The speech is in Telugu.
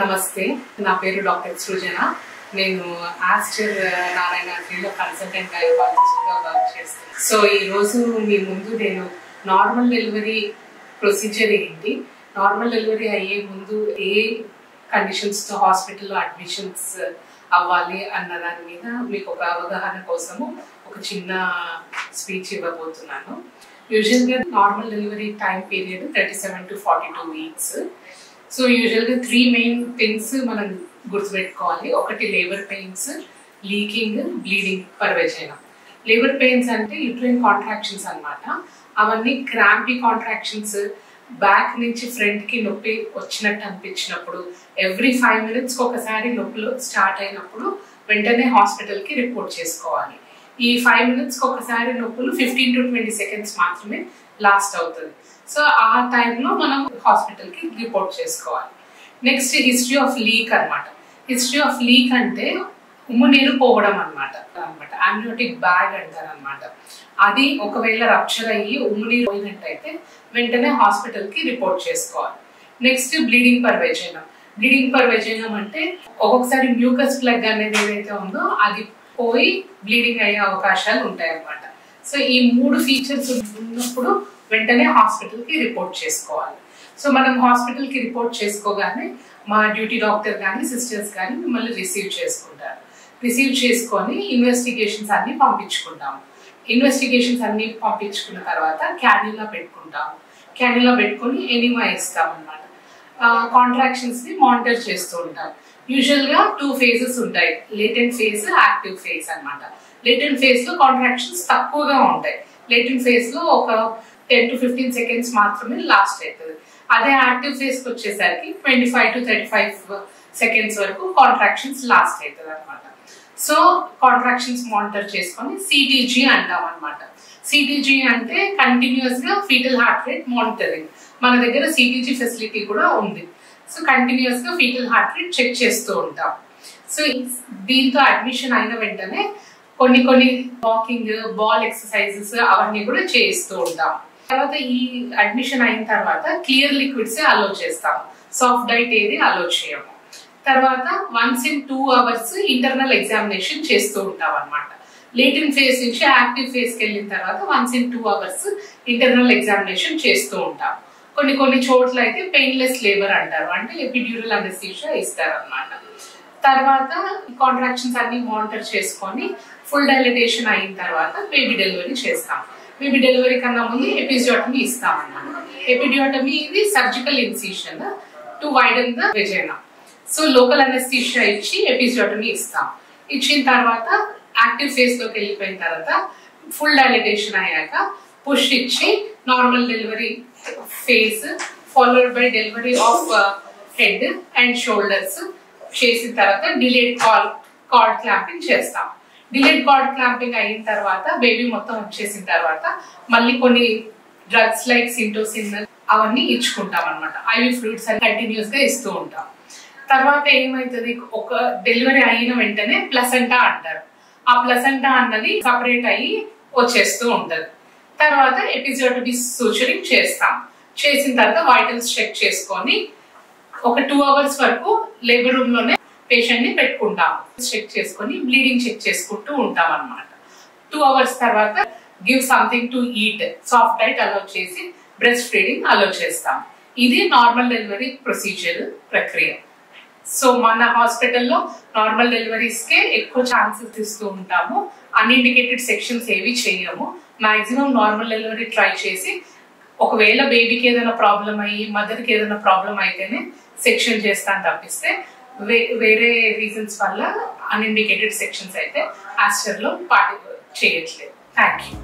నమస్తే, నా పేరు డాక్టర్ సృజన. నేను ఆస్టర్ నారాయణ హాస్పిటల్లో కన్సల్టెంట్ గైనకాలజిస్ట్గా వర్క్ చేస్తాను. సో ఈరోజు మీ ముందు నేను నార్మల్ డెలివరీ ప్రొసీజర్ ఏంటి, నార్మల్ డెలివరీ అయ్యే ముందు ఏ కండిషన్స్తో హాస్పిటల్లో అడ్మిషన్స్ అవ్వాలి అన్న దాని మీద మీకు ఒక అవగాహన కోసము ఒక చిన్న స్పీచ్ ఇవ్వబోతున్నాను. యూజువల్గా normal delivery time period 37 to 42 weeks. So యూజువల్గా 3 మెయిన్ థింగ్స్ మనం గుర్తుపెట్టుకోవాలి. ఒకటి labour pains, leaking, bleeding per vagina. Labour pains అంటే యూట్రైన్ కాంట్రాక్షన్స్ అన్నమాట. అవన్నీ క్రాంపీ కాంట్రాక్షన్స్, బ్యాక్ నుంచి ఫ్రంట్కి నొప్పి వచ్చినట్టు అనిపించినప్పుడు, ఎవ్రీ 5 minutes ఒకసారి నొప్పులు స్టార్ట్ అయినప్పుడు వెంటనే హాస్పిటల్కి రిపోర్ట్ చేసుకోవాలి. ఈ 5 minutes ఒకసారి నొప్పులు 15 to 20 seconds మాత్రమే లాస్ట్ అవుతుంది. సో ఆ టైంలో మనం హాస్పిటల్కి రిపోర్ట్ చేసుకోవాలి. నెక్స్ట్ హిస్టరీ ఆఫ్ లీక్ అనమాట. హిస్టరీ ఆఫ్ లీక్ అంటే ఉమ్మునీరు పోవడం అనమాట. ఆమ్నియోటిక్ బ్యాగ్ అంటారు అనమాట. అది ఒకవేళ రప్చర్ అయ్యి ఉమ్మునీరు పోయినట్టయితే వెంటనే హాస్పిటల్కి రిపోర్ట్ చేసుకోవాలి. Next bleeding per vagina. Bleeding per vagina అంటే ఒక్కొక్కసారి మ్యూకస్ ప్లగ్ అనేది ఏదైతే ఉందో అది పోయి బ్లీడింగ్ అయ్యే అవకాశాలు ఉంటాయి అన్నమాట. సో ఈ 3 ఫీచర్స్ ఉన్నప్పుడు వెంటనే హాస్పిటల్కి రిపోర్ట్ చేసుకోవాలి. సో మనం హాస్పిటల్కి రిపోర్ట్ చేసుకోగానే మా డ్యూటీ డాక్టర్ కానీ సిస్టర్స్ కానీ మిమ్మల్ని రిసీవ్ చేసుకుంటారు. రిసీవ్ చేసుకొని ఇన్వెస్టిగేషన్స్ అన్ని పంపించుకుంటాము. ఇన్వెస్టిగేషన్స్ అన్ని పంపించుకున్న తర్వాత క్యాన్యులా పెట్టుకుంటాము. క్యాన్యులా పెట్టుకొని ఎనిమా ఇస్తాం అన్నమాట. కాంట్రాక్షన్స్ని మానిటర్ చేస్తూ ఉంటాం. యూజువల్గా 2 phases ఉంటాయి, లేటెంట్ ఫేజ్, యాక్టివ్ ఫేజ్ అన్నమాట. లేటెంట్ ఫేజ్లో కాంట్రాక్షన్స్ తక్కువగా ఉంటాయి. లేటెంట్ ఫేజ్లో ఒక 10 to 15 seconds మాత్రమే లాస్ట్ అవుతుంది. అదే యాక్టివ్ ఫేజ్కి వచ్చేసరికి 25 to 35 seconds వరకు కాంట్రాక్షన్స్ లాస్ట్ అవుతుంది అనమాట. సో కాంట్రాక్షన్స్ మానిటర్ చేసుకొని సిటీజీ అంటాం అనమాట. సిటీజీ అంటే కంటిన్యూస్గా ఫీటల్ హార్ట్ రేట్ మానిటరింగ్. మన దగ్గర సిటీజీ ఫెసిలిటీ కూడా ఉంది. సో కంటిన్యూస్గా ఫీటల్ హార్ట్ రేట్ చెక్ చేస్తూ ఉంటాం. సో దీంతో అడ్మిషన్ అయిన వెంటనే కొన్ని వాకింగ్, బాల్ ఎక్సర్సైజెస్ అవన్నీ కూడా చేస్తూ ఉంటాం. తర్వాత ఈ అడ్మిషన్ అయిన తర్వాత క్లియర్ లిక్విడ్స్ అలో చేస్తాం, సాఫ్ట్ డైట్ ఏది అలో చేయము. తర్వాత once in 2 hours internal examination చేస్తూ ఉంటాం అనమాట. లేటెంట్ ఫేజ్ నుంచి యాక్టివ్ ఫేజ్కి వెళ్ళిన తర్వాత once in 2 hours internal examination చేస్తూ ఉంటాం. కొన్ని చోట్ల అయితే పెయిన్లెస్ లేబర్ అంటారు, అంటే ఎపిడ్యూరల్ అనెస్థీషియా ఇస్తారు అనమాట. తర్వాత కాంట్రాక్షన్స్ అన్ని మానిటర్ చేసుకొని ఫుల్ డైలటేషన్ అయిన తర్వాత బేబీ డెలివరీ చేస్తాం. బేబీ డెలివరీ కన్నా ముందు ఎపిజియోటమీ ఇస్తాం అన్నమాట. ఎపిజియోటమీ ఇది surgical incision to వైడన్ the vagina. So local anaesthesia ఇచ్చి ఎపిజియోటమీ ఇస్తాం. ఇచ్చిన తర్వాత యాక్టివ్ ఫేజ్ లోకి వెళ్ళిపోయిన తర్వాత ఫుల్ డైలటేషన్ అయ్యాక పుష్ ఇచ్చి normal delivery phase followed by delivery of head and shoulders చేసిన తర్వాత డిలేడ్ కార్డ్ క్లాంపింగ్ చేస్తాం. డిలేడ్ కార్డ్ క్లాంపింగ్ అయిన తర్వాత బేబీ మొత్తం వచ్చేసిన తర్వాత మళ్ళీ కొన్ని డ్రగ్స్ లైక్ సింటోసిన్ అవన్నీ ఇచ్చుకుంటాం అనమాట. ఐవి ఫ్లూయిడ్స్ అని కంటిన్యూస్ గా ఇస్తూ ఉంటాం. తర్వాత ఏమైతుంది, ఒక డెలివరీ అయిన వెంటనే ప్లసెంటా అంటారు. ఆ ప్లసెంటా అన్నది సపరేట్ అయ్యి వచ్చేస్తూ ఉంటది. తర్వాత ఎపిజియోటమీ సూచరింగ్ చేస్తాం. చేసిన తర్వాత వైటల్స్ చెక్ చేసుకొని ఒక 2 hours వరకు లేబర్ రూమ్ లోనే పేషెంట్ ని పెట్టుకుంటాం. చెక్ చేసుకొని బ్లీడింగ్ చెక్ చేసుకుంటూ ఉంటాం అన్నమాట. 2 hours తర్వాత give something to eat, soft diet అలో చేసి బ్రెస్ట్ ఫీడింగ్ అలో చేస్తాం. ఇది నార్మల్ డెలివరీ ప్రొసీజర్ ప్రక్రియ. సో మన హాస్పిటల్లో నార్మల్ డెలివరీస్ కే ఎక్కువ ఛాన్సెస్ ఇస్తూ ఉంటాము. అన్ఇండికేటెడ్ సెక్షన్స్ ఏవి చేయము. మాక్సిమం నార్మల్ డెలివరీ ట్రై చేసి ఒకవేళ బేబీకి ఏదైనా ప్రాబ్లం అయ్యి మదర్కి ఏదైనా ప్రాబ్లం అయితేనే సెక్షన్ చేస్తాను తప్పిస్తే వేరే రీజన్స్ వల్ల అన్ఇండికేటెడ్ సెక్షన్స్ అయితే ఆస్టర్లో చేయట్లేదు. Thank you.